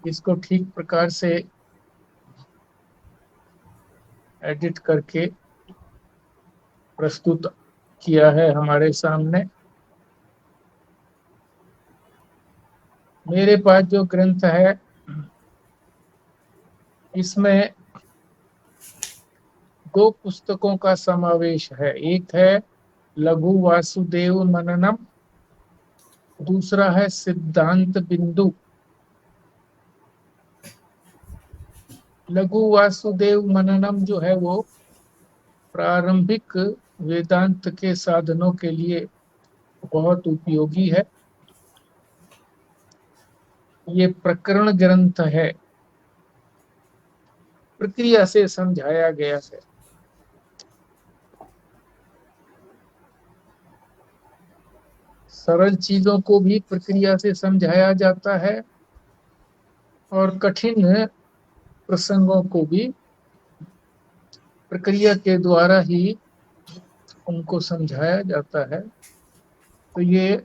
इसको ठीक प्रकार से एडिट करके प्रस्तुत किया है हमारे सामने। मेरे पास जो ग्रंथ है इसमें दो पुस्तकों का समावेश है। एक है लघु वासुदेव मननम, दूसरा है सिद्धांत बिंदु। लघु वासुदेव मननम जो है वो प्रारंभिक वेदांत के साधनों के लिए बहुत उपयोगी है। ये प्रकरण ग्रंथ है, प्रक्रिया से समझाया गया है। सरल चीजों को भी प्रक्रिया से समझाया जाता है और कठिन प्रसंगों को भी प्रक्रिया के द्वारा ही उनको समझाया जाता है। तो ये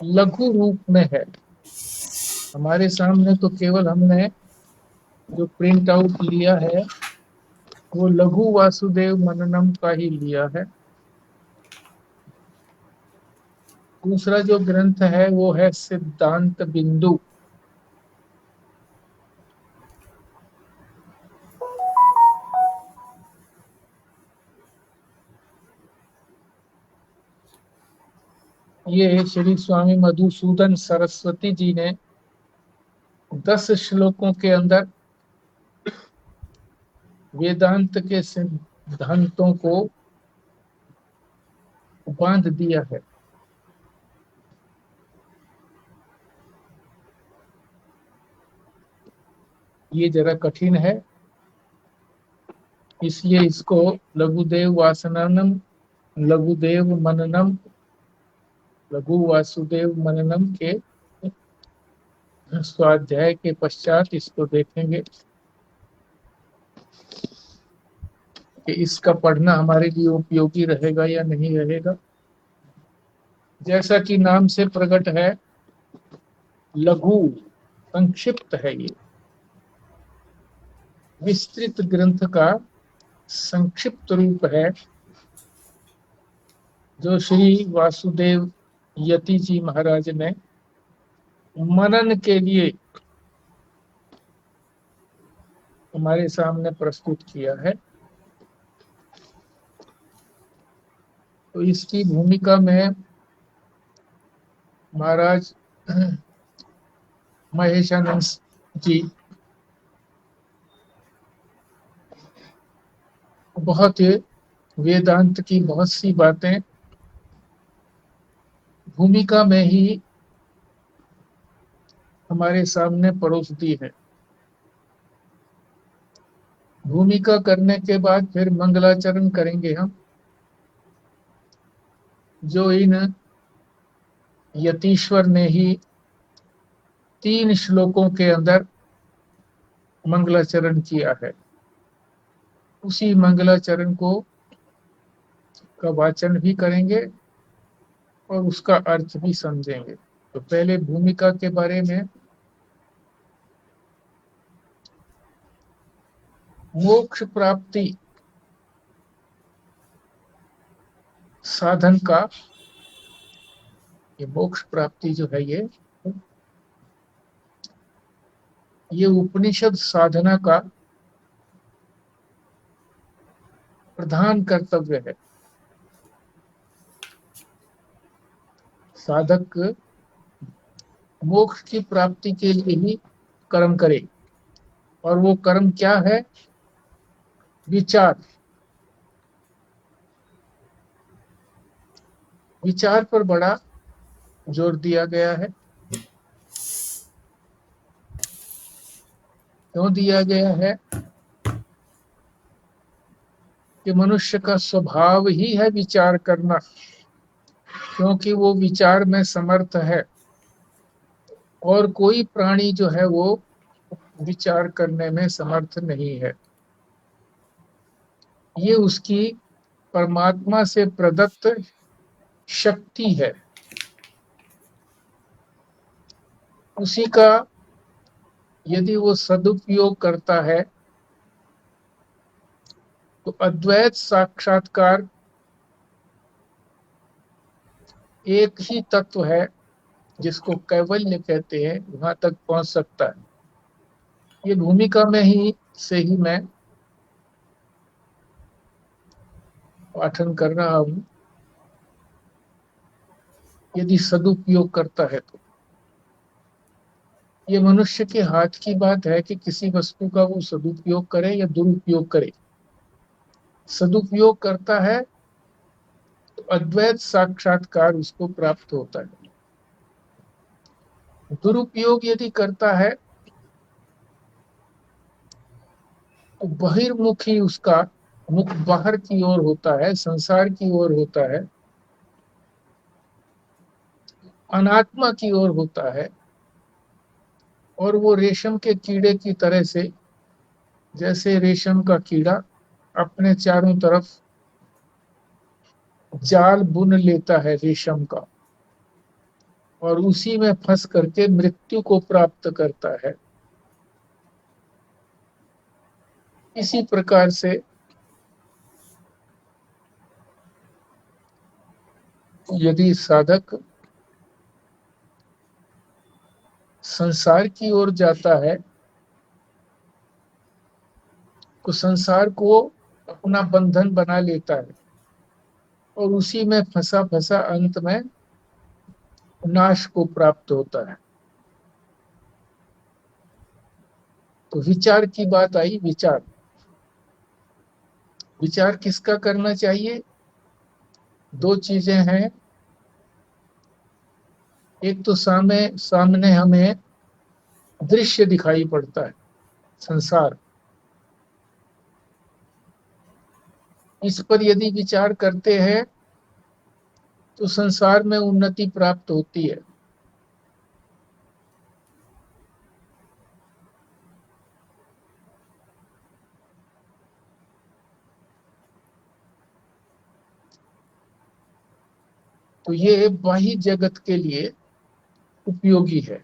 लघु रूप में है हमारे सामने। तो केवल हमने जो प्रिंट आउट लिया है वो लघु वासुदेव मननम का ही लिया है। दूसरा जो ग्रंथ है वो है सिद्धांत बिंदु। ये श्री स्वामी मधुसूदन सरस्वती जी ने 10 श्लोकों के अंदर वेदांत के सिद्धांतों को बांध दिया है। ये जरा कठिन है, इसलिए इसको लघुदेव वासनानम, लघुदेव मननम, लघु वासुदेव मननम के स्वाध्याय के पश्चात इसको देखेंगे कि इसका पढ़ना हमारे लिए उपयोगी रहेगा या नहीं रहेगा। जैसा कि नाम से प्रकट है, लघु संक्षिप्त है। ये विस्तृत ग्रंथ का संक्षिप्त रूप है जो श्री वासुदेव यति जी महाराज ने मनन के लिए हमारे सामने प्रस्तुत किया है। तो इसकी भूमिका में महाराज महेशानंद जी बहुत वेदांत की बहुत सी बातें भूमिका में ही हमारे सामने परोस दी है। भूमिका करने के बाद फिर मंगलाचरण करेंगे हम, जो इन यतीश्वर ने ही 3 श्लोकों के अंदर मंगलाचरण किया है। उसी मंगलाचरण को का वाचन भी करेंगे और उसका अर्थ भी समझेंगे। तो पहले भूमिका के बारे में, मोक्ष प्राप्ति साधन का, ये मोक्ष प्राप्ति जो है ये उपनिषद साधना का प्रधान कर्तव्य है। साधक मोक्ष की प्राप्ति के लिए ही कर्म करे, और वो कर्म क्या है? विचार। विचार पर बड़ा जोर दिया गया है। क्यों दिया गया है? कि मनुष्य का स्वभाव ही है विचार करना, क्योंकि वो विचार में समर्थ है और कोई प्राणी जो है वो विचार करने में समर्थ नहीं है। ये उसकी परमात्मा से प्रदत्त शक्ति है, उसी का यदि वो सदुपयोग करता है तो अद्वैत साक्षात्कार एक ही तत्व है जिसको कैवल्य कहते हैं, वहां तक पहुंच सकता है। ये भूमिका में ही से ही मैं पाठन कर रहा हूं। यदि सदुपयोग करता है तो ये मनुष्य के हाथ की बात है कि किसी वस्तु का वो सदुपयोग करे या दुरुपयोग करे। सदुपयोग करता है तो अद्वैत साक्षात्कार उसको प्राप्त होता है। दुरुपयोग यदि करता है तो बहिर्मुखी उसका मुख बाहर की ओर होता है, संसार की ओर होता है, अनात्मा की ओर होता है। और वो रेशम के कीड़े की तरह से, जैसे रेशम का कीड़ा अपने चारों तरफ जाल बुन लेता है रेशम का और उसी में फंस करके मृत्यु को प्राप्त करता है, इसी प्रकार से यदि साधक संसार की ओर जाता है तो संसार को अपना बंधन बना लेता है और उसी में फंसा फंसा अंत में नाश को प्राप्त होता है। तो विचार की बात आई। विचार विचार किसका करना चाहिए? दो चीजें हैं। एक तो सामने सामने हमें दृश्य दिखाई पड़ता है, संसार। इस पर यदि विचार करते हैं तो संसार में उन्नति प्राप्त होती है। तो ये बाह्य जगत के लिए उपयोगी है,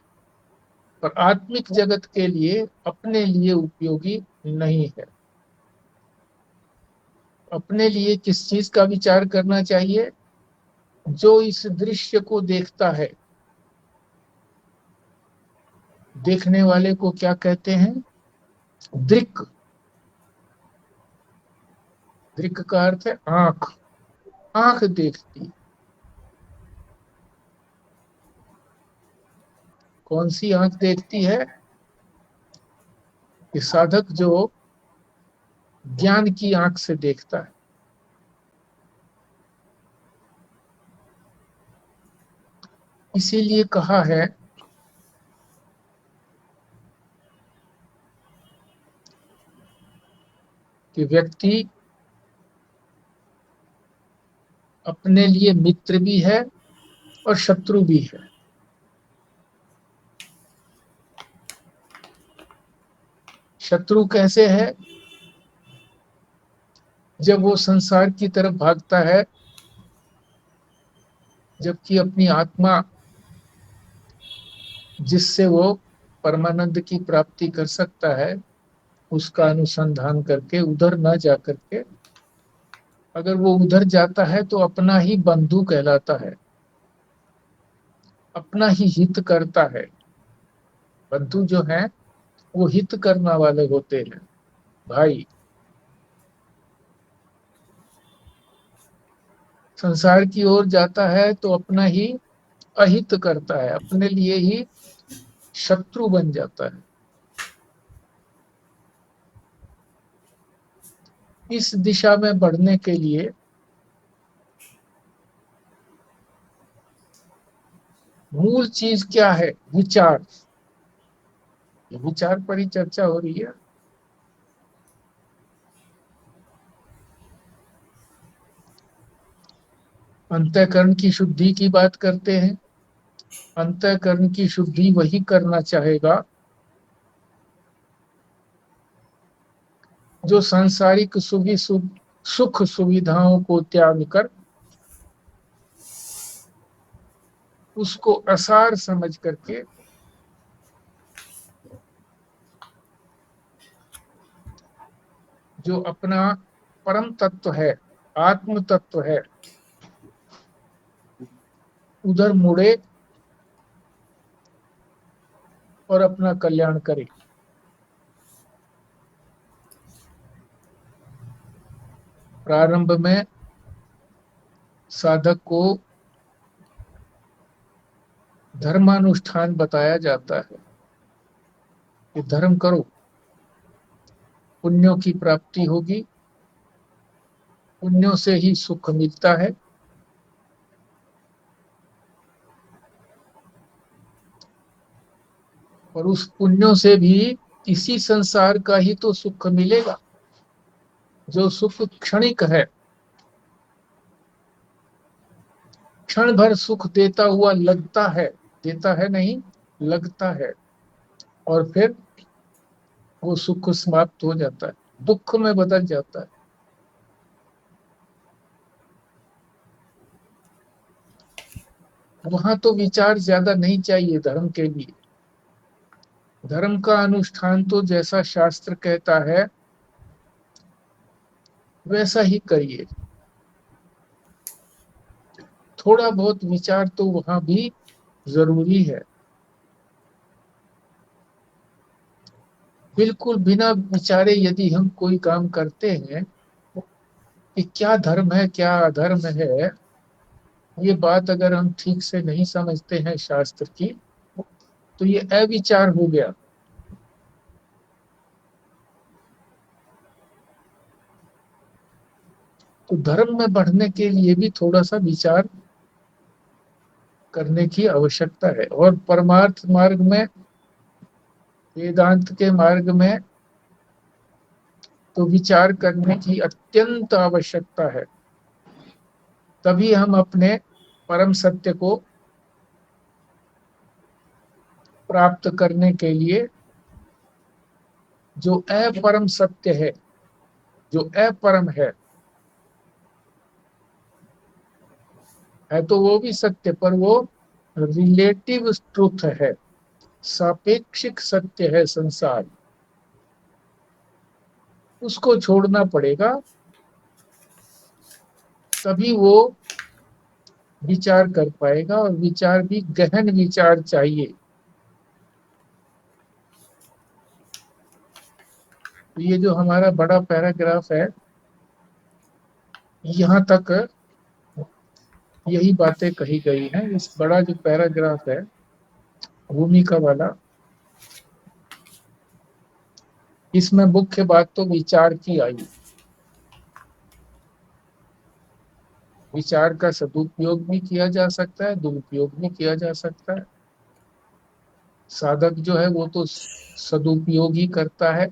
पर आत्मिक जगत के लिए अपने लिए उपयोगी नहीं है। अपने लिए किस चीज का विचार करना चाहिए? जो इस दृश्य को देखता है। देखने वाले को क्या कहते हैं? दृक्। दृक् का अर्थ है आंख। आंख देखती। कौन सी आंख देखती है? कि साधक जो ज्ञान की आंख से देखता है। इसीलिए कहा है कि व्यक्ति अपने लिए मित्र भी है और शत्रु भी है। शत्रु कैसे है? जब वो संसार की तरफ भागता है, जबकि अपनी आत्मा जिससे वो परमानंद की प्राप्ति कर सकता है उसका अनुसंधान करके उधर न जा करके, अगर वो उधर जाता है तो अपना ही बंधु कहलाता है, अपना ही हित करता है। बंधु जो है वो हित करने वाले होते हैं, भाई। संसार की ओर जाता है तो अपना ही अहित करता है, अपने लिए ही शत्रु बन जाता है। इस दिशा में बढ़ने के लिए मूल चीज क्या है? विचार। विचार पर ही चर्चा हो रही है। अंतःकरण की शुद्धि की बात करते हैं। अंतःकरण की शुद्धि वही करना चाहेगा जो सांसारिक सुख सुविधाओं को त्याग कर उसको असार समझ करके जो अपना परम तत्व है, आत्म तत्व है, उधर मुड़े और अपना कल्याण करे। प्रारंभ में साधक को धर्मानुष्ठान बताया जाता है कि धर्म करो, पुण्यों की प्राप्ति होगी, पुण्यों से ही सुख मिलता है। और उस पुण्यों से भी इसी संसार का ही तो सुख मिलेगा, जो सुख क्षणिक है, क्षण भर सुख देता हुआ लगता है, देता है नहीं, लगता है, और फिर वो सुख समाप्त हो जाता है, दुख में बदल जाता है। वहां तो विचार ज्यादा नहीं चाहिए धर्म के लिए। धर्म का अनुष्ठान तो जैसा शास्त्र कहता है वैसा ही करिए। थोड़ा बहुत विचार तो वहां भी जरूरी है। बिल्कुल बिना विचारे यदि हम कोई काम करते हैं कि क्या धर्म है क्या अधर्म है, ये बात अगर हम ठीक से नहीं समझते हैं शास्त्र की, तो ये अविचार हो गया। तो धर्म में बढ़ने के लिए भी थोड़ा सा विचार करने की आवश्यकता है। और परमार्थ मार्ग में, वेदांत के मार्ग में तो विचार करने की अत्यंत आवश्यकता है। तभी हम अपने परम सत्य को प्राप्त करने के लिए, जो अपरम सत्य है, जो अपरम है तो वो भी सत्य, पर वो रिलेटिव ट्रुथ है, सापेक्षिक सत्य है संसार, उसको छोड़ना पड़ेगा। तभी वो विचार कर पाएगा, और विचार भी गहन विचार चाहिए। तो ये जो हमारा बड़ा पैराग्राफ है, यहाँ तक यही बातें कही गई हैं। इस बड़ा जो पैराग्राफ है भूमिका वाला, इसमें मुख्य बात तो विचार की आई। विचार का सदुपयोग भी किया जा सकता है, दुरुपयोग भी किया जा सकता है। साधक जो है वो तो सदुपयोग ही करता है।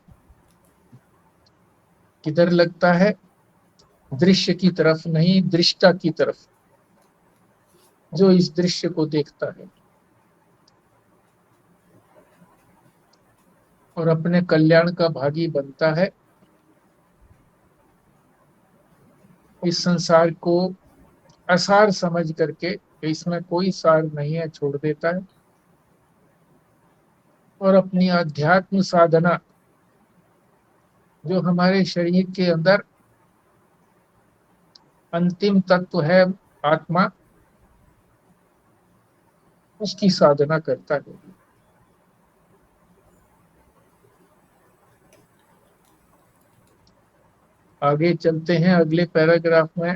किधर लगता है? दृश्य की तरफ नहीं, दृष्टा की तरफ, जो इस दृश्य को देखता है और अपने कल्याण का भागी बनता है। इस संसार को असार समझ करके, इसमें कोई सार नहीं है, छोड़ देता है और अपनी अध्यात्म साधना, जो हमारे शरीर के अंदर अंतिम तत्व है आत्मा, उसकी साधना करता है। आगे चलते हैं अगले पैराग्राफ में।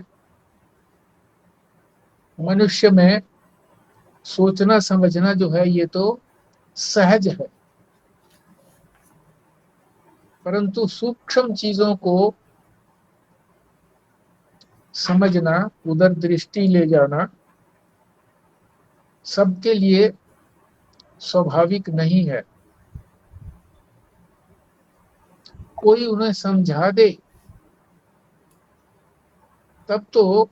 मनुष्य में सोचना समझना जो है ये तो सहज है, परंतु सूक्ष्म चीजों को समझना, उधर दृष्टि ले जाना सबके लिए स्वाभाविक नहीं है। कोई उन्हें समझा दे तब तो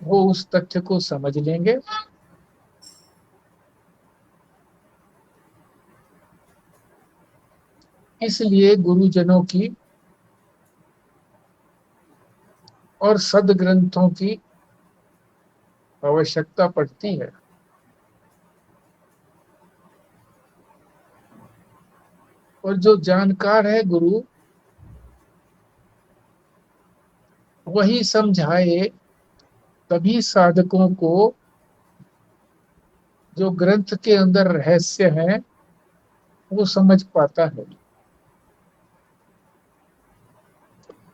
वो उस तथ्य को समझ लेंगे। इसलिए गुरुजनों की और सदग्रंथों की आवश्यकता पड़ती है। और जो जानकार है गुरु, वही समझाए तभी साधकों को जो ग्रंथ के अंदर रहस्य है वो समझ पाता है।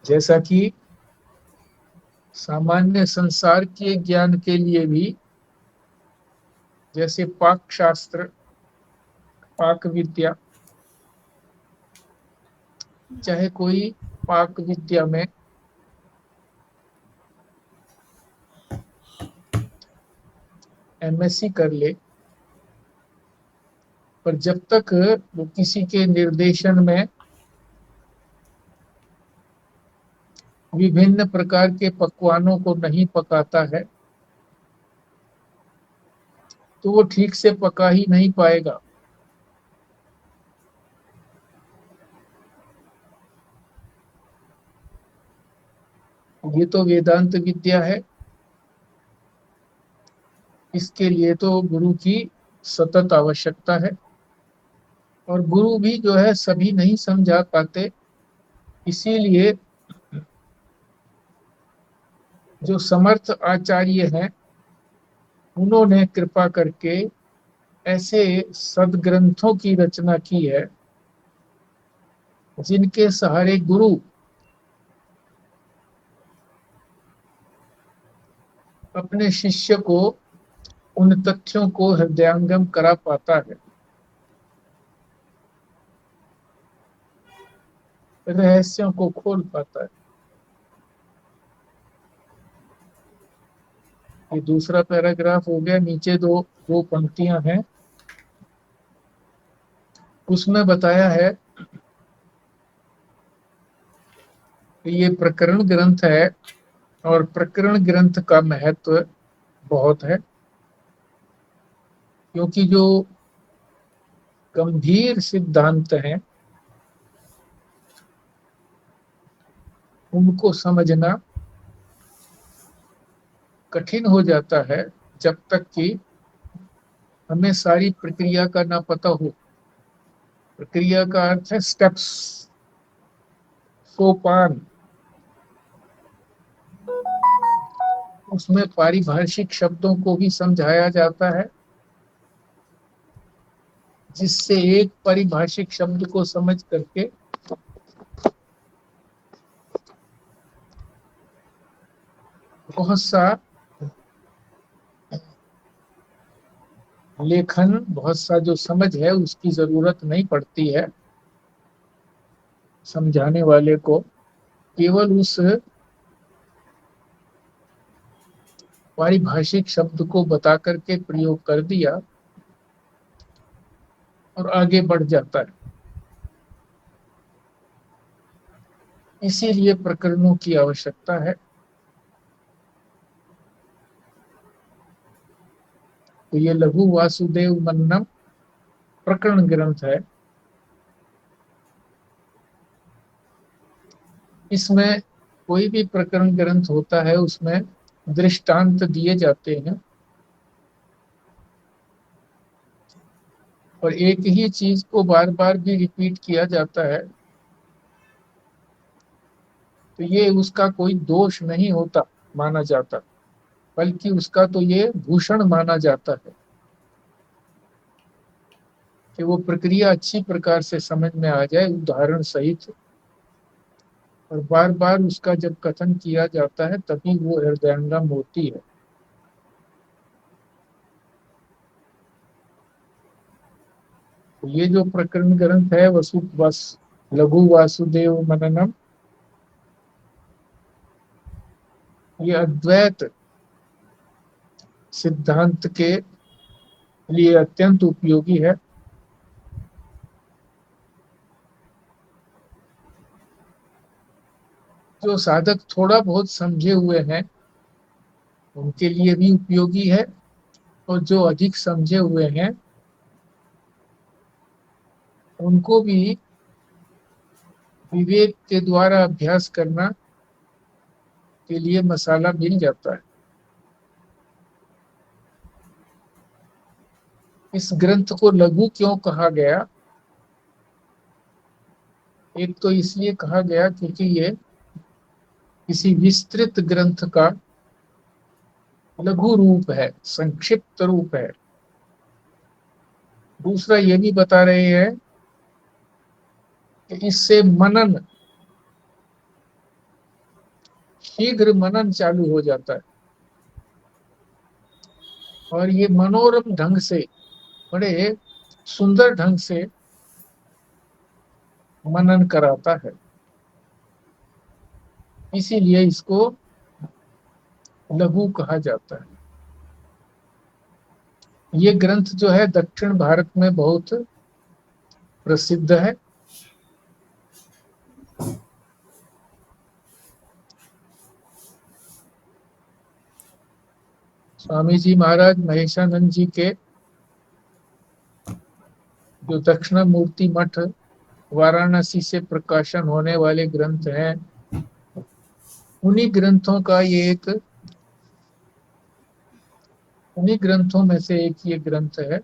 जैसा कि सामान्य संसार के ज्ञान के लिए भी, जैसे पाक शास्त्र, पाक विद्या, चाहे कोई पाक विद्या में एमएससी कर ले, पर जब तक वो किसी के निर्देशन में विभिन्न प्रकार के पकवानों को नहीं पकाता है तो वो ठीक से पका ही नहीं पाएगा। ये तो वेदांत विद्या है, इसके लिए तो गुरु की सतत आवश्यकता है, और गुरु भी जो है सभी नहीं समझा पाते। इसीलिए जो समर्थ आचार्य हैं उन्होंने कृपा करके ऐसे सदग्रंथों की रचना की है जिनके सहारे गुरु अपने शिष्य को उन तथ्यों को हृदयंगम करा पाता है, रहस्यों को खोल पाता है। ये दूसरा पैराग्राफ हो गया। नीचे दो दो पंक्तियां हैं, उसमें बताया है कि ये प्रकरण ग्रंथ है और प्रकरण ग्रंथ का महत्व बहुत है, क्योंकि जो गंभीर सिद्धांत हैं उनको समझना कठिन हो जाता है जब तक कि हमें सारी प्रक्रिया का ना पता हो। प्रक्रिया का अर्थ है स्टेप्स, सोपान। उसमें पारिभाषिक शब्दों को भी समझाया जाता है, जिससे एक पारिभाषिक शब्द को समझ करके बहुत सा लेखन, बहुत सा जो समझ है उसकी जरूरत नहीं पड़ती है समझाने वाले को। केवल उस पारिभाषिक शब्द को बता करके प्रयोग कर दिया और आगे बढ़ जाता है। इसीलिए प्रकरणों की आवश्यकता है। तो ये लघु वासुदेव मन्नम प्रकरण ग्रंथ है। इसमें कोई भी प्रकरण ग्रंथ होता है उसमें दृष्टांत दिए जाते हैं, और एक ही चीज को बार बार भी रिपीट किया जाता है, तो ये उसका कोई दोष नहीं होता माना जाता, बल्कि उसका तो ये भूषण माना जाता है कि वो प्रक्रिया अच्छी प्रकार से समझ में आ जाए उदाहरण सहित। और बार बार उसका जब कथन किया जाता है तभी वो हृदयंगम होती है। तो ये जो प्रकरण ग्रंथ है लघु वासुदेव मननम, ये अद्वैत सिद्धांत के लिए अत्यंत उपयोगी है। जो साधक थोड़ा बहुत समझे हुए हैं उनके लिए भी उपयोगी है, और जो अधिक समझे हुए हैं उनको भी विवेक के द्वारा अभ्यास करना के लिए मसाला मिल जाता है। इस ग्रंथ को लघु क्यों कहा गया? एक तो इसलिए कहा गया क्योंकि ये किसी विस्तृत ग्रंथ का लघु रूप है, संक्षिप्त रूप है। दूसरा ये भी बता रहे हैं कि इससे मनन, शीघ्र मनन चालू हो जाता है, और ये मनोरम ढंग से, बड़े सुंदर ढंग से मनन कराता है। इसीलिए इसको लघु कहा जाता है। ये ग्रंथ जो है दक्षिण भारत में बहुत प्रसिद्ध है। स्वामी जी महाराज महेशानंद जी के जो दक्षिणामूर्ति मठ वाराणसी से प्रकाशन होने वाले ग्रंथ हैं, उन्हीं ग्रंथों का ये एक, उन्हीं ग्रंथों में से एक ये ग्रंथ है।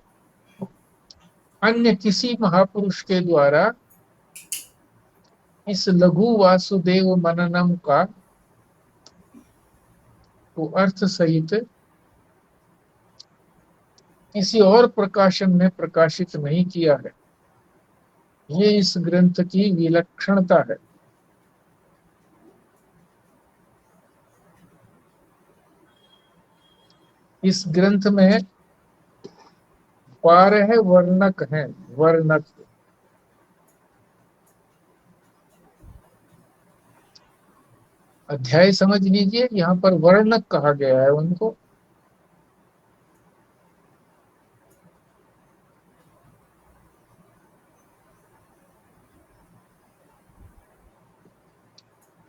अन्य किसी महापुरुष के द्वारा इस लघु वासुदेव मननम का तो अर्थ सहित किसी और प्रकाशन में प्रकाशित नहीं किया है। ये इस ग्रंथ की विलक्षणता है। इस ग्रंथ में 12 वर्णक हैं, वर्णक। अध्याय समझ लीजिए, यहाँ पर वर्णक कहा गया है उनको।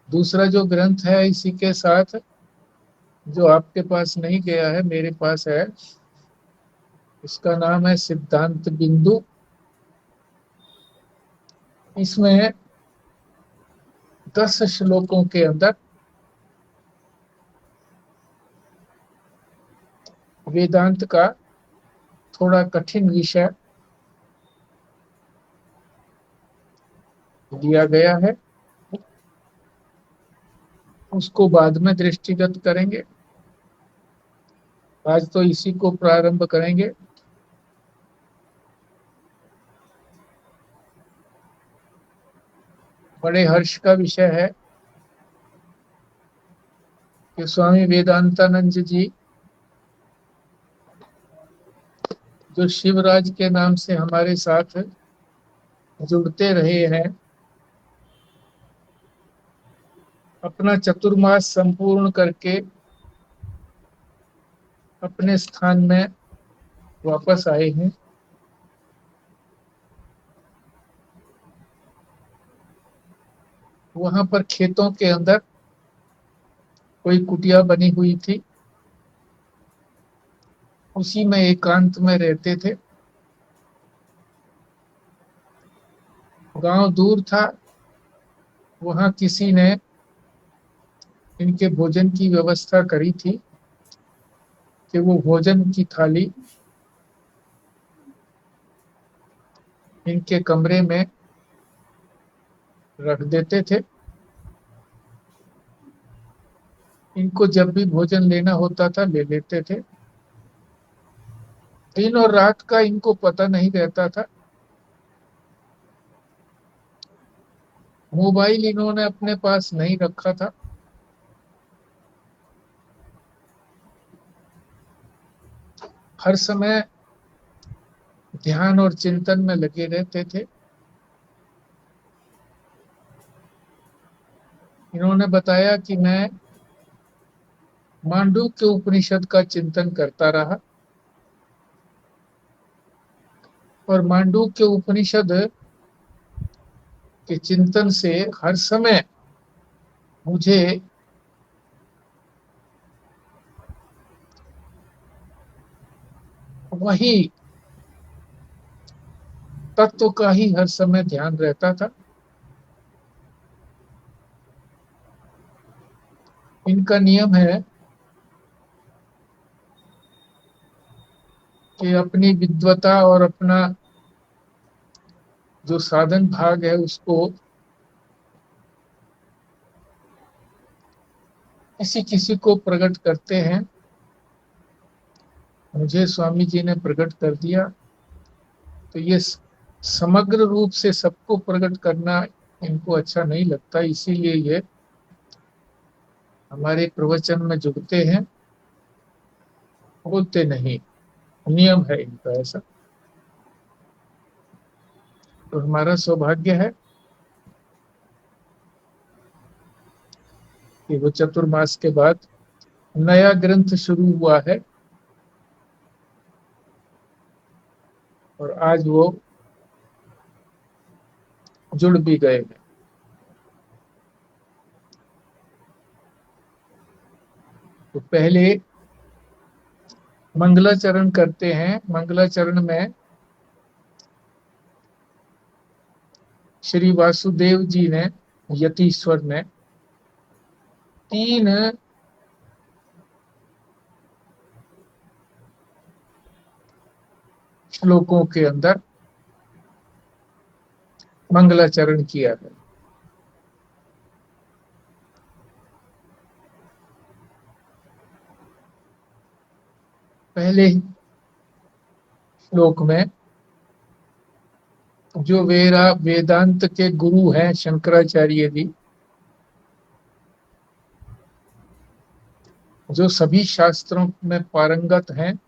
दूसरा जो ग्रंथ है इसी के साथ, जो आपके पास नहीं गया है, मेरे पास है, इसका नाम है सिद्धांत बिंदु। इसमें 10 श्लोकों के अंदर वेदांत का थोड़ा कठिन विषय दिया गया है। उसको बाद में दृष्टिगत करेंगे, आज तो इसी को प्रारंभ करेंगे। बड़े हर्ष का विषय है कि स्वामी वेदांतानंद जी, जो शिवराज के नाम से हमारे साथ जुड़ते रहे हैं, अपना चतुर्मास संपूर्ण करके अपने स्थान में वापस आए हैं। वहां पर खेतों के अंदर कोई कुटिया बनी हुई थी, उसी में एकांत में रहते थे। गांव दूर था, वहां किसी ने इनके भोजन की व्यवस्था करी थी कि वो भोजन की थाली इनके कमरे में रख देते थे। इनको जब भी भोजन लेना होता था ले लेते थे। दिन और रात का इनको पता नहीं रहता था। मोबाइल इन्होंने अपने पास नहीं रखा था। हर समय ध्यान और चिंतन में लगे रहते थे। इन्होंने बताया कि मैं मांडूक्य उपनिषद का चिंतन करता रहा, और मांडूक्य उपनिषद के चिंतन से हर समय मुझे वही तत्व का ही हर समय ध्यान रहता था। इनका नियम है कि अपनी विद्वता और अपना जो साधन भाग है उसको किसी किसी को प्रकट करते हैं। मुझे स्वामी जी ने प्रकट कर दिया, तो ये समग्र रूप से सबको प्रकट करना इनको अच्छा नहीं लगता, इसीलिए ये हमारे प्रवचन में जुड़ते हैं, बोलते नहीं। नियम है इनका ऐसा। तो हमारा सौभाग्य है कि वो चतुर्मास के बाद नया ग्रंथ शुरू हुआ है, और आज वो जुड़ भी गए हैं। तो पहले मंगलाचरण करते हैं। मंगलाचरण में श्री वासुदेव जी ने, यतीश्वर ने, 3 श्लोकों के अंदर मंगलाचरण किया है। पहले श्लोक में जो वेदांत के गुरु हैं शंकराचार्य जी, जो सभी शास्त्रों में पारंगत हैं,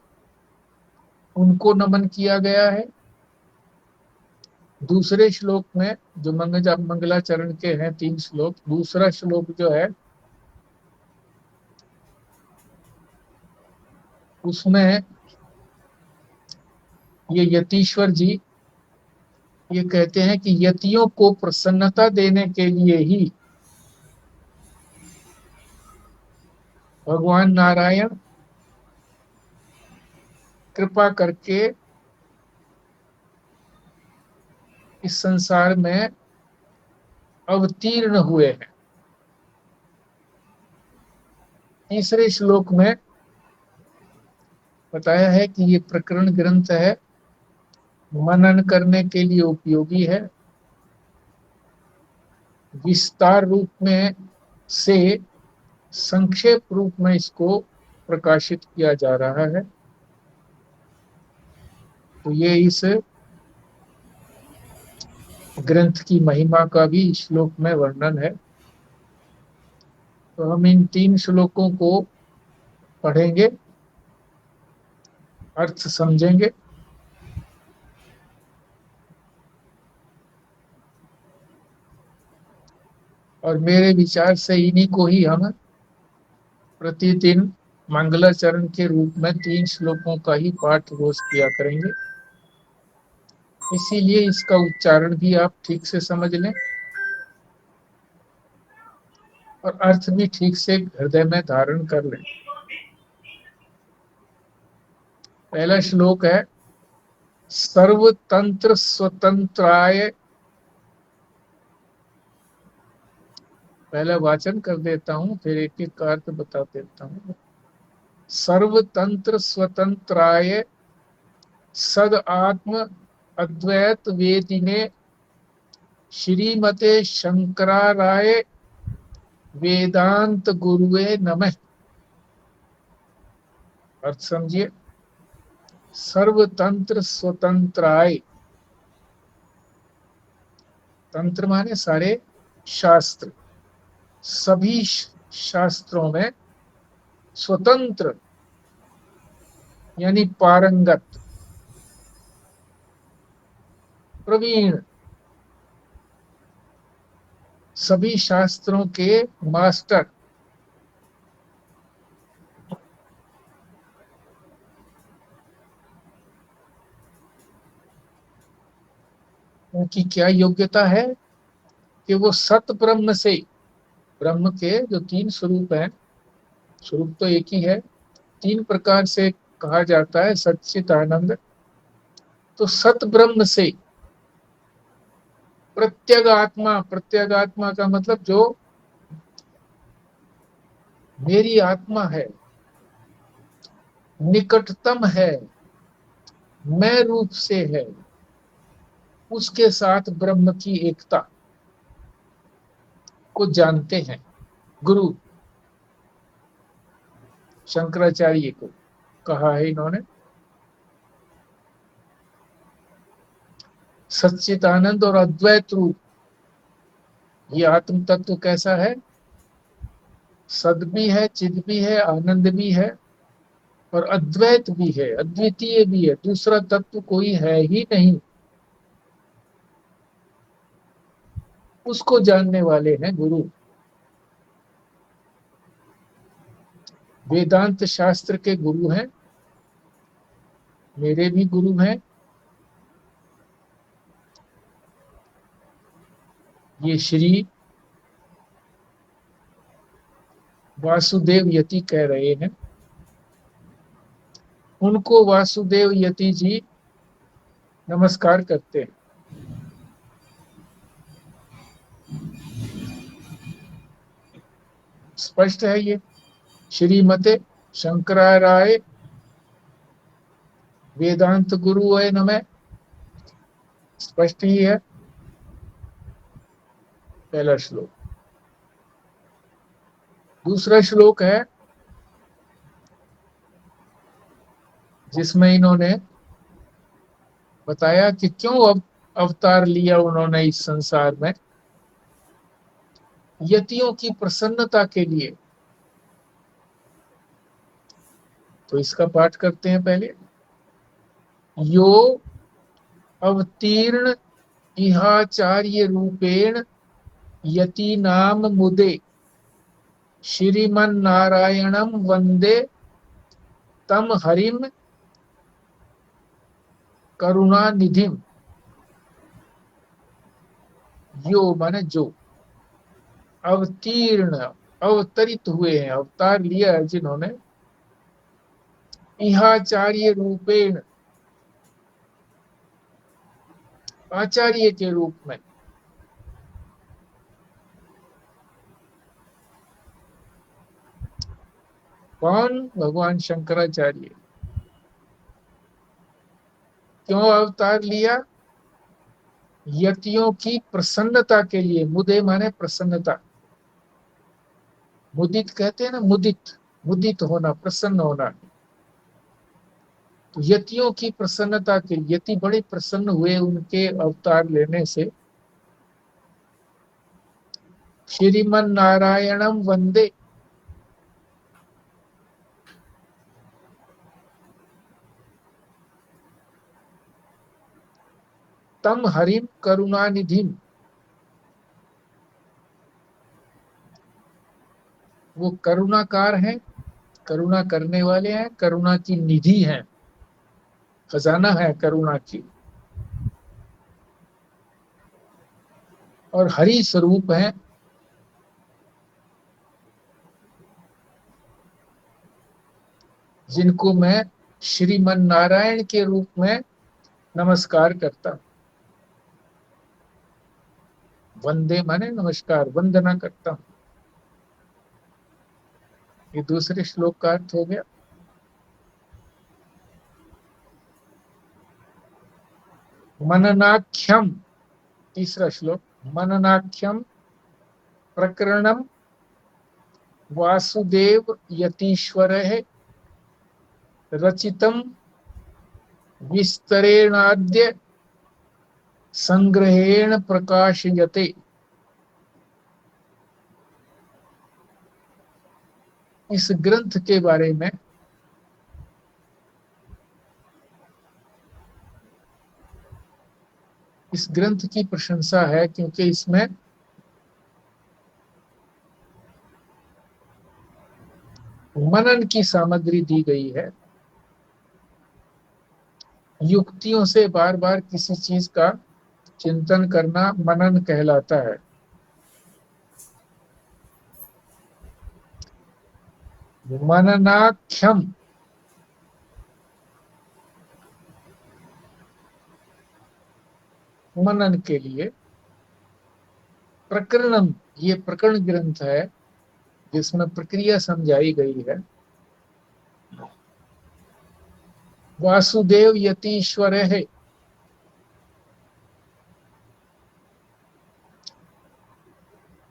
उनको नमन किया गया है। दूसरे श्लोक में जो मंगलाचरण के हैं 3 श्लोक, दूसरा श्लोक जो है उसमें ये यतीश्वर जी ये कहते हैं कि यतियों को प्रसन्नता देने के लिए ही भगवान नारायण कृपा करके इस संसार में अवतीर्ण हुए हैं। तीसरे श्लोक में बताया है कि ये प्रकरण ग्रंथ है, मनन करने के लिए उपयोगी है, विस्तार रूप में से संक्षेप रूप में इसको प्रकाशित किया जा रहा है। तो ये इस ग्रंथ की महिमा का भी श्लोक में वर्णन है। तो हम इन 3 श्लोकों को पढ़ेंगे, अर्थ समझेंगे, और मेरे विचार से इन्हीं को ही हम प्रतिदिन मंगलाचरण के रूप में 3 श्लोकों का ही पाठ रोज किया करेंगे। इसीलिए इसका उच्चारण भी आप ठीक से समझ लें और अर्थ भी ठीक से हृदय में धारण कर लें। पहला श्लोक है, सर्वतंत्र स्वतंत्राय। पहला वाचन कर देता हूं, फिर एक एक का अर्थ बता देता हूं। सर्वतंत्र स्वतंत्राय सद आत्म अद्वैत वेदिने श्रीमते शंकराराय वेदांत गुरुवे नमः। अर्थ समझिए। सर्वतंत्र स्वतंत्राय, तंत्र माने सारे शास्त्र, सभी शास्त्रों में स्वतंत्र यानी पारंगत, प्रवीण, सभी शास्त्रों के मास्टर, उनकी क्या योग्यता है कि वो सत ब्रह्म से, ब्रह्म के जो 3 स्वरूप हैं, स्वरूप तो एक ही है, 3 प्रकार से कहा जाता है, सच्चित आनंद। तो सत ब्रह्म से प्रत्यगात्मा, प्रत्यगात्मा का मतलब जो मेरी आत्मा है, निकटतम है, मैं रूप से है, उसके साथ ब्रह्म की एकता को जानते हैं गुरु। शंकराचार्य को कहा है इन्होंने। सच्चिदानंद और अद्वैत रूप, ये आत्म तत्व कैसा है? सद भी है, चिद भी है, आनंद भी है और अद्वैत भी है, अद्वितीय भी है। दूसरा तत्व कोई है ही नहीं। उसको जानने वाले हैं गुरु। वेदांत शास्त्र के गुरु हैं, मेरे भी गुरु हैं। ये श्री वासुदेव यति कह रहे हैं। उनको वासुदेव यति जी नमस्कार करते हैं। स्पष्ट है ये। श्रीमते शंकराराय वेदांत गुरु है नमः, स्पष्ट ही है। पहला श्लोक। दूसरा श्लोक है जिसमें इन्होंने बताया कि क्यों अब अवतार लिया उन्होंने इस संसार में। यतियों की प्रसन्नता के लिए। तो इसका पाठ करते हैं पहले। यो अवतीर्ण इहाचार्य रूपेण यति नाम मुदे श्रीमन्नारायणं वंदे तम हरिम करुणानिधिम। यो माने जो, अवतीर्ण अवतरित हुए हैं, अवतार लिया है जिन्होंने, इहाचार्य रूपेण आचार्य के रूप में। कौन? भगवान शंकराचार्य। क्यों अवतार लिया? यतियों की प्रसन्नता के लिए। मुदे माने प्रसन्नता। मुदित कहते हैं ना, मुदित, मुदित होना, प्रसन्न होना। तो यतियों की प्रसन्नता के लिए, यति बड़े प्रसन्न हुए उनके अवतार लेने से। श्रीमन नारायणम वंदे, तम हरिम करुणानिधिम, वो करुणाकार हैं, करुणा करने वाले हैं, करुणा की निधि हैं, खजाना है करुणा की, और हरि स्वरूप हैं। जिनको मैं श्रीमन नारायण के रूप में नमस्कार करता हूं। वंदे माने नमस्कार, वंदना करता हूं। ये दूसरे श्लोक का अर्थ हो गया। मननाख्यम, तीसरा श्लोक। मननाख्यम प्रकरणम वासुदेव यतीश्वर रचितम विस्तरेणाद्य संग्रहेण प्रकाशयते। इस ग्रंथ के बारे में इस ग्रंथ की प्रशंसा है क्योंकि इसमें मनन की सामग्री दी गई है। युक्तियों से बार बार किसी चीज का चिंतन करना मनन कहलाता है। मननाख्यम, मनन के लिए। प्रकरणम, ये प्रकरण ग्रंथ है जिसमें प्रक्रिया समझाई गई है। वासुदेव यतीश्वर है,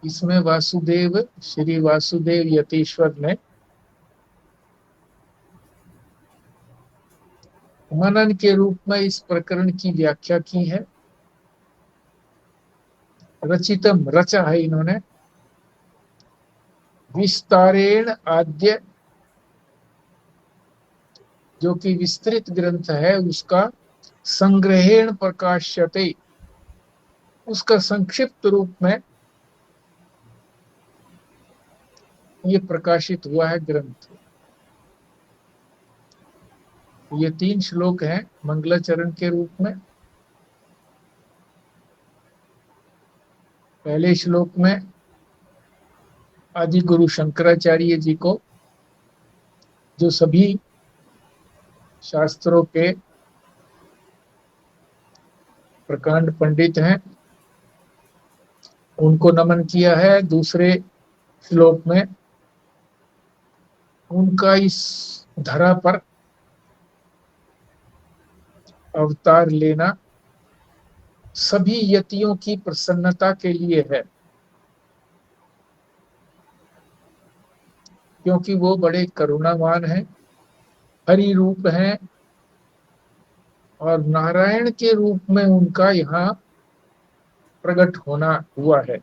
इसमें वासुदेव, श्री वासुदेव यतीश्वर ने मनन के रूप में इस प्रकरण की व्याख्या की है। रचितम रचा है इन्होंने, विस्तारेण आद्य, जो कि विस्तृत ग्रंथ है, उसका संग्रहेण प्रकाश्यते, उसका संक्षिप्त रूप में ये प्रकाशित हुआ है ग्रंथ। ये 3 श्लोक हैं मंगलाचरण के रूप में। पहले श्लोक में आदि गुरु शंकराचार्य जी को, जो सभी शास्त्रों के प्रकांड पंडित हैं, उनको नमन किया है। दूसरे श्लोक में उनका इस धरा पर अवतार लेना सभी यतियों की प्रसन्नता के लिए है, क्योंकि वो बड़े करुणावान हैं, हरि रूप हैं, और नारायण के रूप में उनका यहाँ प्रकट होना हुआ है।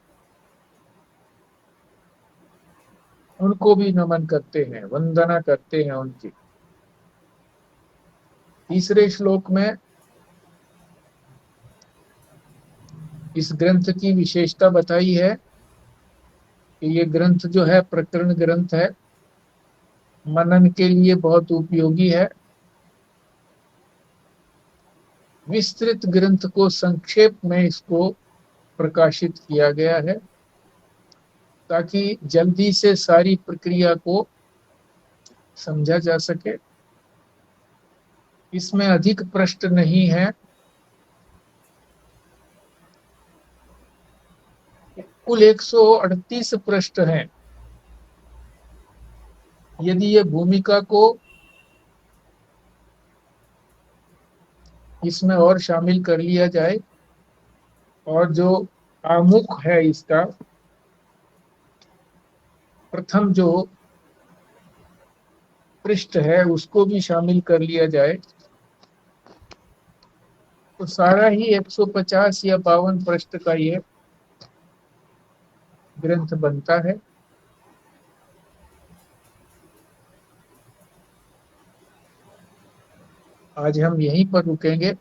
उनको भी नमन करते हैं, वंदना करते हैं उनकी। तीसरे श्लोक में इस ग्रंथ की विशेषता बताई है कि ये ग्रंथ जो है प्रकरण ग्रंथ है, मनन के लिए बहुत उपयोगी है। विस्तृत ग्रंथ को संक्षेप में इसको प्रकाशित किया गया है, ताकि जल्दी से सारी प्रक्रिया को समझा जा सके। इसमें अधिक पृष्ठ नहीं है, कुल 138 पृष्ठ हैं। यदि ये भूमिका को इसमें और शामिल कर लिया जाए, और जो आमुख है इसका, प्रथम जो पृष्ठ है उसको भी शामिल कर लिया जाए, तो सारा ही 150 या 52 पृष्ठ का ये ग्रंथ बनता है। आज हम यहीं पर रुकेंगे,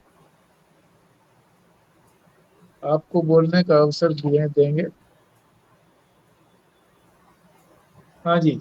आपको बोलने का अवसर देंगे। हाँ जी।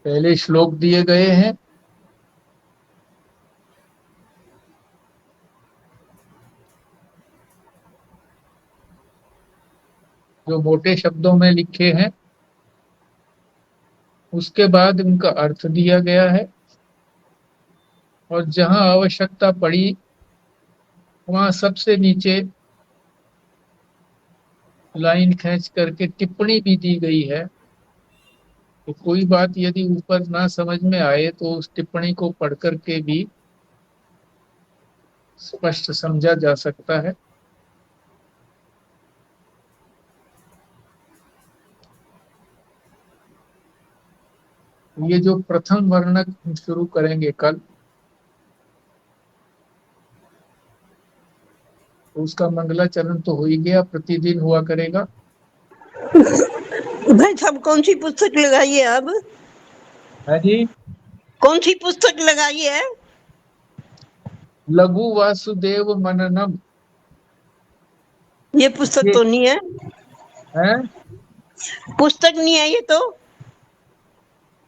पहले श्लोक दिए गए हैं। जो मोटे शब्दों में लिखे हैं, उसके बाद उनका अर्थ दिया गया है, और जहां आवश्यकता पड़ी वहां सबसे नीचे लाइन खींच करके टिप्पणी भी दी गई है। तो कोई बात यदि ऊपर ना समझ में आए तो उस टिप्पणी को पढ़ करके भी स्पष्ट समझा जा सकता है। ये जो प्रथम वर्णक हम शुरू करेंगे कल, तो उसका मंगलाचरण तो हो ही गया, प्रतिदिन हुआ करेगा। भाई साहब कौन सी पुस्तक लगाई है अब? है जी, कौन सी पुस्तक लगाई है? लघु वासुदेव मननम। ये पुस्तक ये तो नहीं है, है पुस्तक नहीं है ये तो,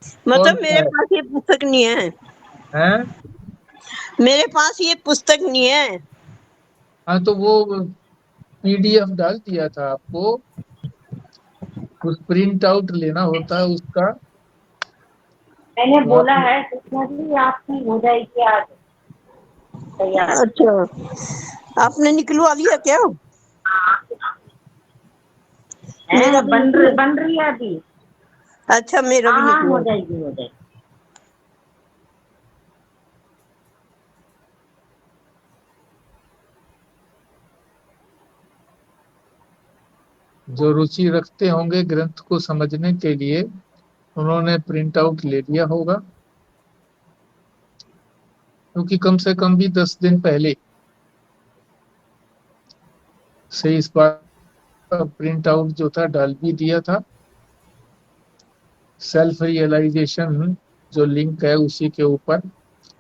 कौन मतलब सा मेरे पास ये पुस्तक नहीं है, है? मेरे पास ये पुस्तक नहीं है। हाँ तो वो पीडीएफ डाल दिया था आपको, कुछ प्रिंट आउट लेना होता है उसका। मैंने तो बोला आप है कृष्णा जी आपकी हो जाएगी आज तैयार। अच्छा, आपने निकलवा लिया क्या? मेरा है भी निकलवा। बन रही है अभी। अच्छा, मेरा भी हाँ हाँ निकलवा। हो जाएगी हो जाएगी। जो रुचि रखते होंगे ग्रंथ को समझने के लिए, उन्होंने प्रिंट आउट ले लिया होगा, क्योंकि कम से कम भी 10 दिन पहले से इस बार प्रिंट आउट जो था डाल भी दिया था। सेल्फ रियलाइजेशन जो लिंक है उसी के ऊपर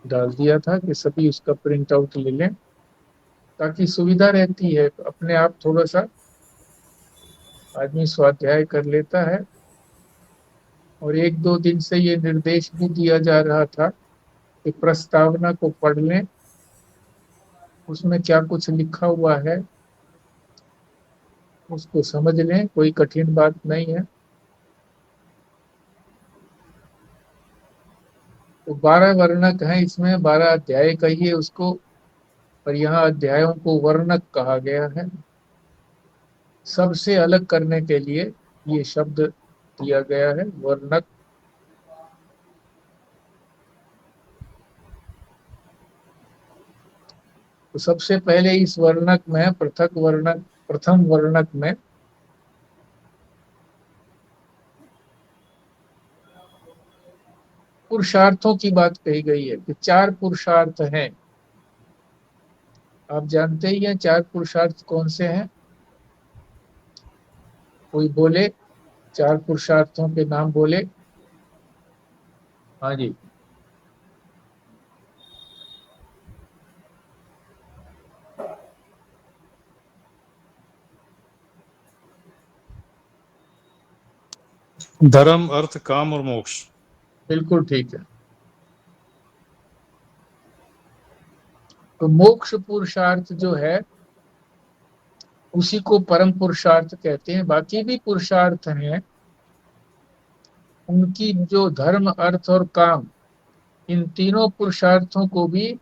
डाल दिया था कि सभी उसका प्रिंट आउट ले लें, ताकि सुविधा रहती है। अपने आप थोड़ा सा आदमी स्वाध्याय कर लेता है। और 1-2 दिन से ये निर्देश भी दिया जा रहा था कि प्रस्तावना को पढ़ लें, उसमें क्या कुछ लिखा हुआ है उसको समझ लें, कोई कठिन बात नहीं है। तो 12 वर्णक हैं इसमें, 12 अध्याय कहिए उसको, पर यहाँ अध्यायों को वर्णक कहा गया है। सबसे अलग करने के लिए ये शब्द दिया गया है, वर्णक। तो सबसे पहले इस वर्णक में, पृथक वर्णक, प्रथम वर्णक में पुरुषार्थों की बात कही गई है कि 4 पुरुषार्थ हैं। आप जानते ही हैं 4 पुरुषार्थ कौन से हैं? कोई बोले, 4 पुरुषार्थों के नाम बोले। हाँ जी। धर्म, अर्थ, काम और मोक्ष। बिल्कुल ठीक है। तो मोक्ष पुरुषार्थ जो है उसी को परम पुरुषार्थ कहते हैं। बाकी भी पुरुषार्थ हैं, उनकी जो धर्म, अर्थ और काम, इन तीनों पुरुषार्थों को भी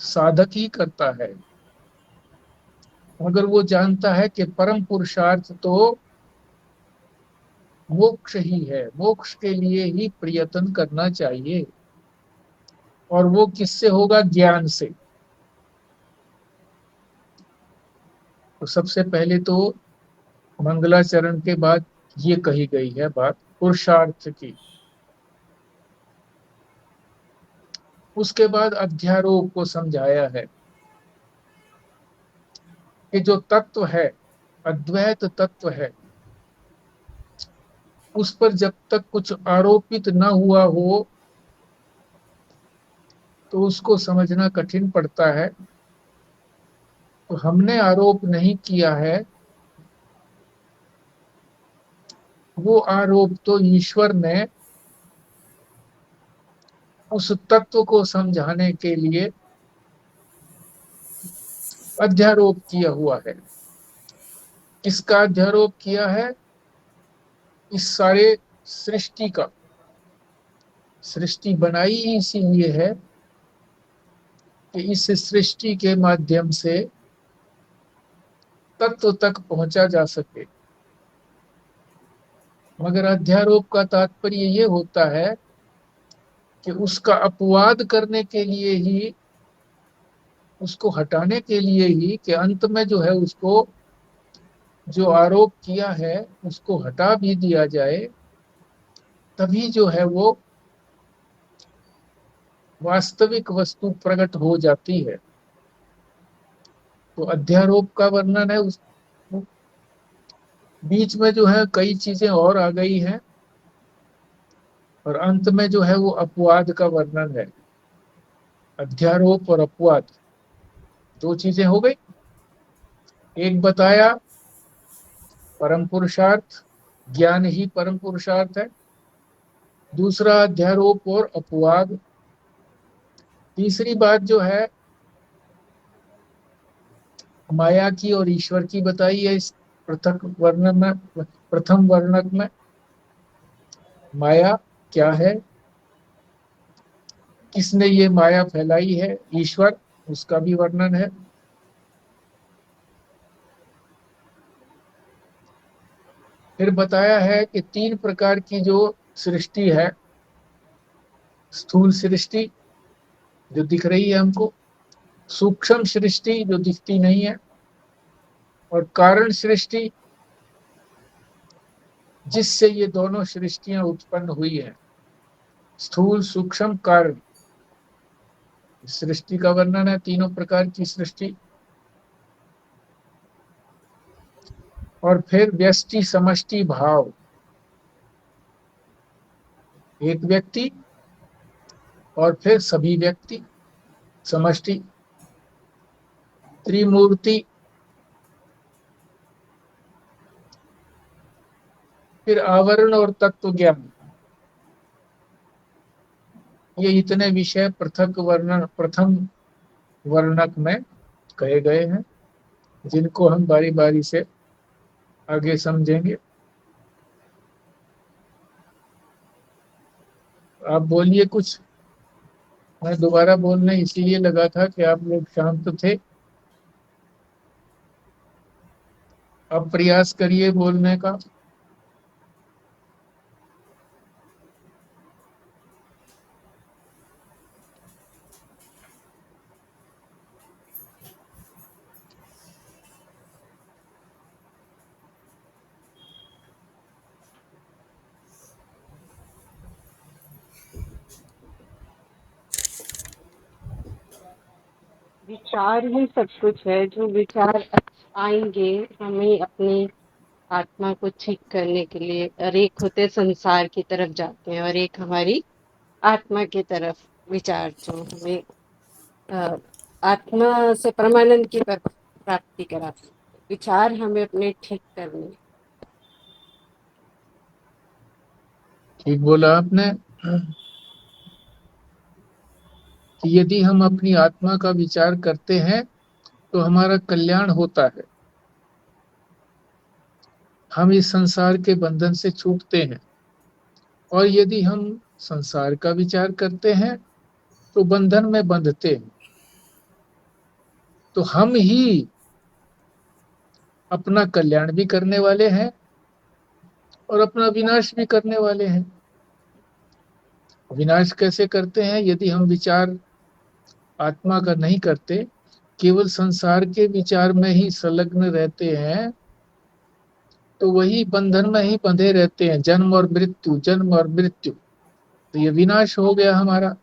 साधक ही करता है। मगर वो जानता है कि परम पुरुषार्थ तो मोक्ष ही है, मोक्ष के लिए ही प्रयत्न करना चाहिए। और वो किससे होगा? ज्ञान से। तो सबसे पहले तो मंगलाचरण के बाद ये कही गई है बात पुरुषार्थ की। उसके बाद अध्यारोप को समझाया है कि जो तत्व है, अद्वैत तत्व है, उस पर जब तक कुछ आरोपित न हुआ हो तो उसको समझना कठिन पड़ता है। तो हमने आरोप नहीं किया है, वो आरोप तो ईश्वर ने उस तत्व को समझाने के लिए अध्यारोप किया हुआ है। किसका अध्यारोप किया है? इस सारे सृष्टि का। सृष्टि बनाई ही इसीलिए है कि इस सृष्टि के माध्यम से तत्व तक पहुंचा जा सके। मगर अध्यारोप का तात्पर्य ये होता है कि उसका अपवाद करने के लिए ही, उसको हटाने के लिए ही, कि अंत में जो है उसको, जो आरोप किया है उसको हटा भी दिया जाए, तभी जो है वो वास्तविक वस्तु प्रकट हो जाती है। तो अध्यारोप का वर्णन है। उस बीच में जो है कई चीजें और आ गई हैं, और अंत में जो है वो अपवाद का वर्णन है। अध्यारोप और अपवाद, दो चीजें हो गई। एक बताया परम पुरुषार्थ, ज्ञान ही परम पुरुषार्थ है। दूसरा अध्यारोप और अपवाद। तीसरी बात जो है माया की और ईश्वर की बताई है इस पृथक वर्णन में, प्रथम वर्णक में। माया क्या है, किसने ये माया फैलाई है, ईश्वर, उसका भी वर्णन है। फिर बताया है कि तीन प्रकार की जो सृष्टि है, स्थूल सृष्टि जो दिख रही है हमको, सूक्ष्म सृष्टि जो दिखती नहीं है, और कारण सृष्टि जिससे ये दोनों सृष्टियां उत्पन्न हुई है, स्थूल सूक्ष्म कारण। सृष्टि का वर्णन है, तीनों प्रकार की सृष्टि। और फिर व्यष्टि समष्टि भाव, एक व्यक्ति और फिर सभी व्यक्ति, समष्टि, त्रिमूर्ति। फिर आवरण और तत्व ज्ञान। ये इतने विषय पृथक वर्णन प्रथम वर्णक में कहे गए हैं, जिनको हम बारी बारी से आगे समझेंगे। आप बोलिए कुछ। मैं दोबारा बोलने इसीलिए लगा था कि आप लोग शांत थे। अब प्रयास करिए बोलने का। विचार ही सब कुछ है। जो विचार आएंगे हमें अपनी आत्मा को ठीक करने के लिए, और एक होते संसार की तरफ जाते हैं और एक हमारी आत्मा की तरफ विचार जो हमें अ, आत्मा से परमानंद की प्राप्ति कराते हैं। विचार हमें अपने ठीक करने। ठीक बोला आपने कि यदि हम अपनी आत्मा का विचार करते हैं तो हमारा कल्याण होता है, हम इस संसार के बंधन से छूटते हैं। और यदि हम संसार का विचार करते हैं तो बंधन में बंधते हैं। तो हम ही अपना कल्याण भी करने वाले हैं और अपना विनाश भी करने वाले हैं। विनाश कैसे करते हैं? यदि हम विचार आत्मा का नहीं करते, केवल संसार के विचार में ही संलग्न रहते हैं, तो वही बंधन में ही बंधे रहते हैं, जन्म और मृत्यु, जन्म और मृत्यु। तो ये विनाश हो गया हमारा,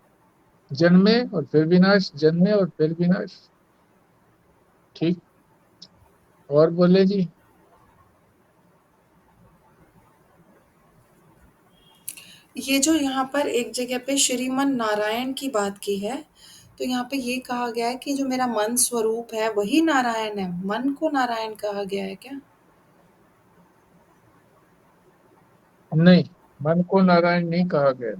जन्मे और फिर विनाश, जन्मे और फिर विनाश। ठीक। और बोले जी। ये जो यहाँ पर एक जगह पे श्रीमन नारायण की बात की है, तो यहाँ पे ये कहा गया है कि जो मेरा मन स्वरूप है वही नारायण है। मन को नारायण कहा गया है क्या? नहीं, मन को नारायण नहीं कहा गया।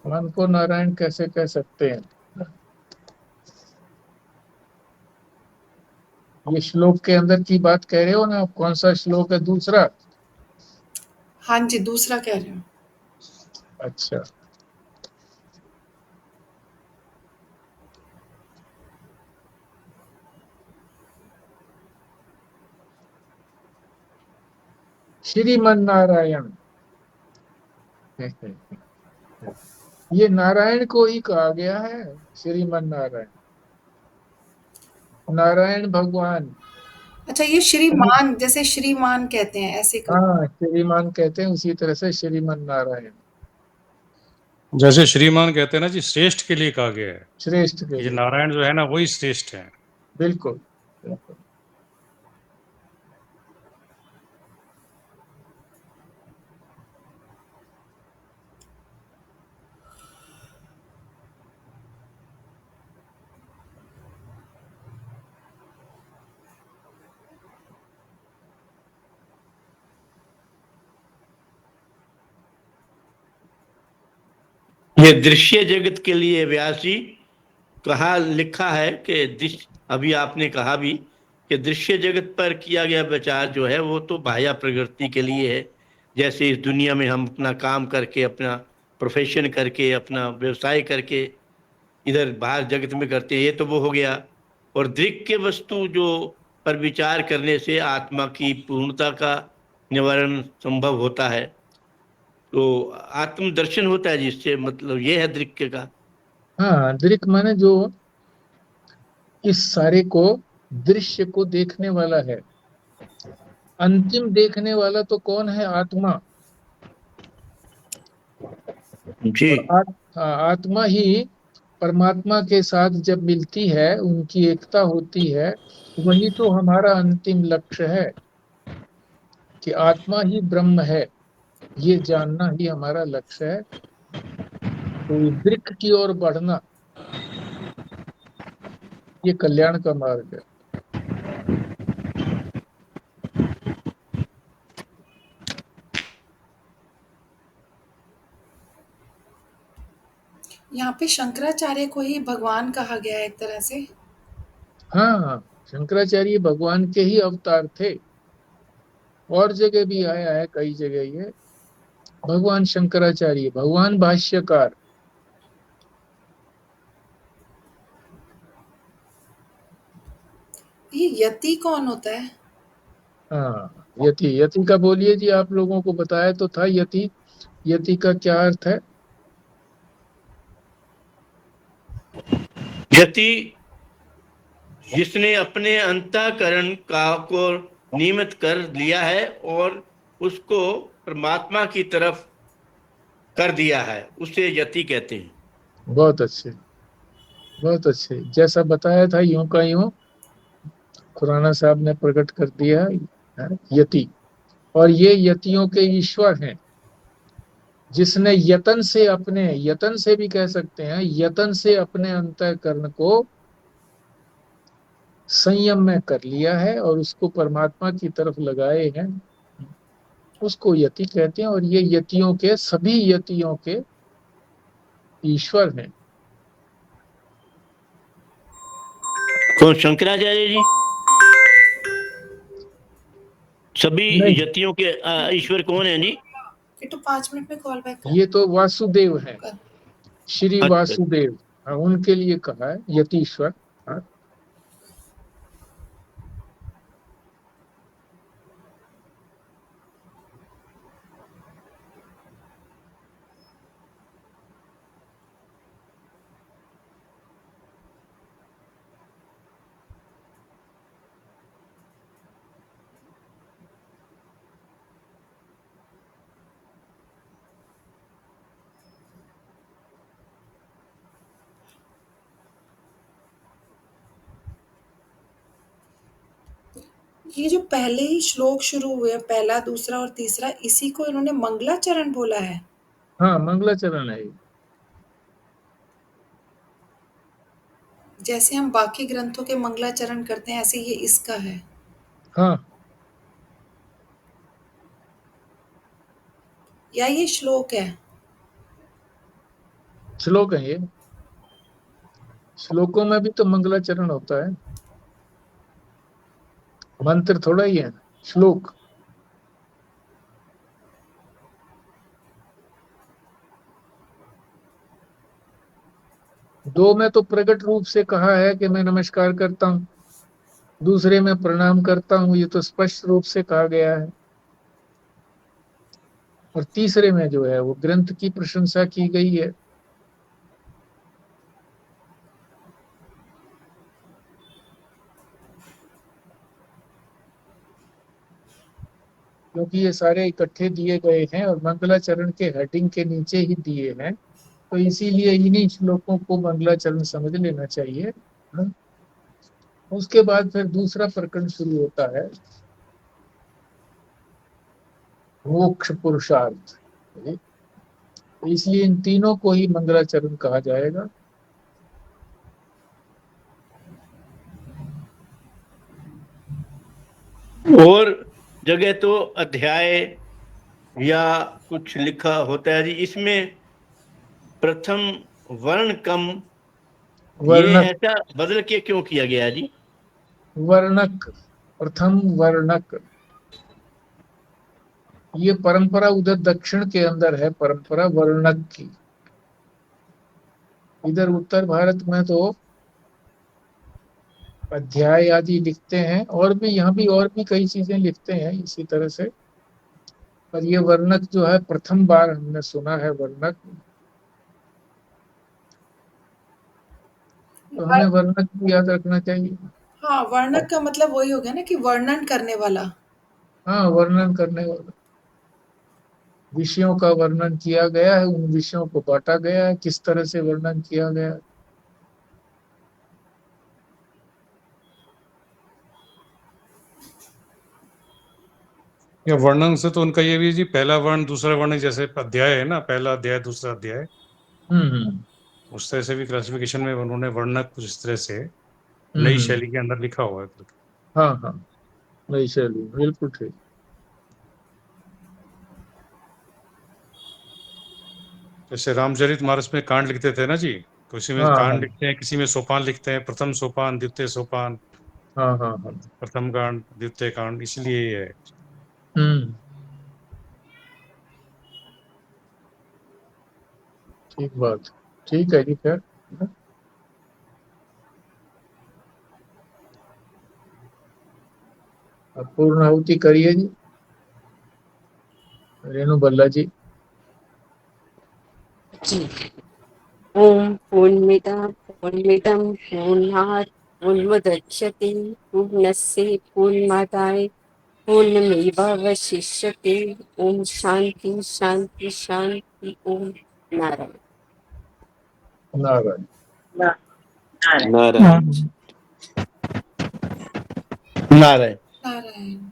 मन को नारायण कैसे कह सकते हैं? ये श्लोक के अंदर की बात कह रहे हो ना आप? कौन सा श्लोक है? दूसरा? हाँ जी, दूसरा कह रहे हो। अच्छा। श्रीमन नारायण ये नारायण को ही कहा गया है, श्रीमन नारायण, नारायण भगवान। अच्छा, ये श्रीमान, जैसे श्रीमान कहते हैं ऐसे कर। हाँ, श्रीमान कहते हैं, उसी तरह से श्रीमन नारायण, जैसे श्रीमान कहते हैं ना जी, श्रेष्ठ के लिए कहा गया है श्रेष्ठ के कि ये लिए। नारायण जो है ना वही श्रेष्ठ है। बिल्कुल, बिल्कुल। ये दृश्य जगत के लिए व्यास जी कहा लिखा है कि अभी आपने कहा भी कि दृश्य जगत पर किया गया विचार जो है वो तो बाह्य प्रकृति के लिए है। जैसे इस दुनिया में हम अपना काम करके, अपना प्रोफेशन करके, अपना व्यवसाय करके इधर बाहर जगत में करते हैं, ये तो वो हो गया। और दृक्य वस्तु जो पर विचार करने से आत्मा की पूर्णता का निवारण संभव होता है। तो आत्म दर्शन होता है, जिससे मतलब ये है दृक्य का। हाँ, दृक माने जो इस सारे को, दृश्य को देखने वाला है। अंतिम देखने वाला तो कौन है? आत्मा। जी। और आत्मा ही परमात्मा के साथ जब मिलती है, उनकी एकता होती है, वही तो हमारा अंतिम लक्ष्य है कि आत्मा ही ब्रह्म है। ये जानना ही हमारा लक्ष्य है। तो इस दृक की ओर बढ़ना, ये कल्याण का मार्ग है। यहाँ पे शंकराचार्य को ही भगवान कहा गया है एक तरह से। हाँ हाँ, शंकराचार्य भगवान के ही अवतार थे। और जगह भी आया है, कई जगह ये भगवान शंकराचार्य, भगवान भाष्यकार। ये यति कौन होता है? हाँ, यति। यति का बोलिए जी, आप लोगों को बताया तो था यति। यति का क्या अर्थ है? यति जिसने अपने अंतःकरण का को नियमित कर लिया है और उसको परमात्मा की तरफ कर दिया है, उसे यति कहते हैं। बहुत अच्छे, बहुत अच्छे। जैसा बताया था यूं का यूं खुराना साहब ने प्रकट कर दिया है, यति। और ये यतियों के ईश्वर हैं, जिसने यतन से, अपने यतन से भी कह सकते हैं, यतन से अपने अंतःकरण को संयम में कर लिया है और उसको परमात्मा की तरफ लगाए हैं, उसको यति कहते हैं। और ये यतियों के, सभी यतियों के ईश्वर हैं। कौन? शंकराचार्य जी? सभी नहीं, यतियों के ईश्वर कौन है जी? किट्टू 5 मिनट में कॉल बैक ये तो वासुदेव हैं, कर। श्री अच्छा। वासुदेव। हाँ, उनके लिए कहा है यतीश्वर। हाँ। ये जो पहले ही श्लोक शुरू हुए, पहला, दूसरा और तीसरा, इसी को इन्होंने मंगलाचरण बोला है। हाँ, मंगलाचरण है ये। जैसे हम बाकी ग्रंथों के मंगलाचरण करते हैं, ऐसे ये इसका है। हाँ, या ये श्लोक है? श्लोक है ये। श्लोकों में भी तो मंगलाचरण होता है, मंत्र थोड़ा ही है, श्लोक। दो में तो प्रकट रूप से कहा है कि मैं नमस्कार करता हूँ, दूसरे में प्रणाम करता हूँ, ये तो स्पष्ट रूप से कहा गया है। और तीसरे में जो है वो ग्रंथ की प्रशंसा की गई है। क्योंकि ये सारे इकट्ठे दिए गए हैं और मंगलाचरण के हेडिंग के नीचे ही दिए हैं, तो इसीलिए इन्हीं श्लोकों को मंगलाचरण समझ लेना चाहिए। हाँ? उसके बाद फिर दूसरा प्रकरण शुरू होता है, मोक्ष पुरुषार्थ। तो इसलिए इन तीनों को ही मंगलाचरण कहा जाएगा। और जगह तो अध्याय या कुछ लिखा होता है जी, इसमें प्रथम वर्ण कम, ये वर्णक, ऐसा बदल के क्यों किया गया जी? वर्णक, प्रथम वर्णक, ये परंपरा उधर दक्षिण के अंदर है, परंपरा वर्णक की। इधर उत्तर भारत में तो अध्याय आदि लिखते हैं, और भी यहाँ भी और भी कई चीजें लिखते हैं इसी तरह से, पर ये वर्णक जो है प्रथम बार हमने सुना है वर्णक। तो हमें वर्णक भी याद रखना चाहिए। हाँ, वर्णक का मतलब वही हो गया ना कि वर्णन करने वाला। हाँ, वर्णन करने वाला, विषयों का वर्णन किया गया है, उन विषयों को बांटा गया है, किस तरह से वर्णन किया गया है। या वर्णन से तो उनका ये भी जी, पहला वर्ण दूसरा वर्ण, जैसे अध्याय है ना, पहला अध्याय दूसरा अध्याय, उस तरह से भी क्लासिफिकेशन में उन्होंने वर्णक कुछ इस तरह से नई शैली के अंदर लिखा हुआ है। हाँ हाँ, नई शैली, बिल्कुल ठीक। जैसे रामचरितमानस में कांड लिखते थे ना जी, किसी में हाँ हाँ कांड लिखते हैं, किसी में सोपान लिखते हैं, प्रथम सोपान, द्वितीय सोपान, हाँ हाँ हाँ। प्रथम कांड, द्वितीय कांड, इसलिए ये है। हम्म, ठीक बात, ठीक है जी। फिर अब पूर्ण आहुति करिए जी, रेणु बल्ला जी। जी। ओम पूर्णमिदं पूर्णात् पूर्णमुदच्यते पूर्णस्य पूर्णमादाय पूर्णमेवावशिष्यते। ओम शांति शांति शांति। ओम नारायण। नारायण। नारायण। नारायण। नारायण।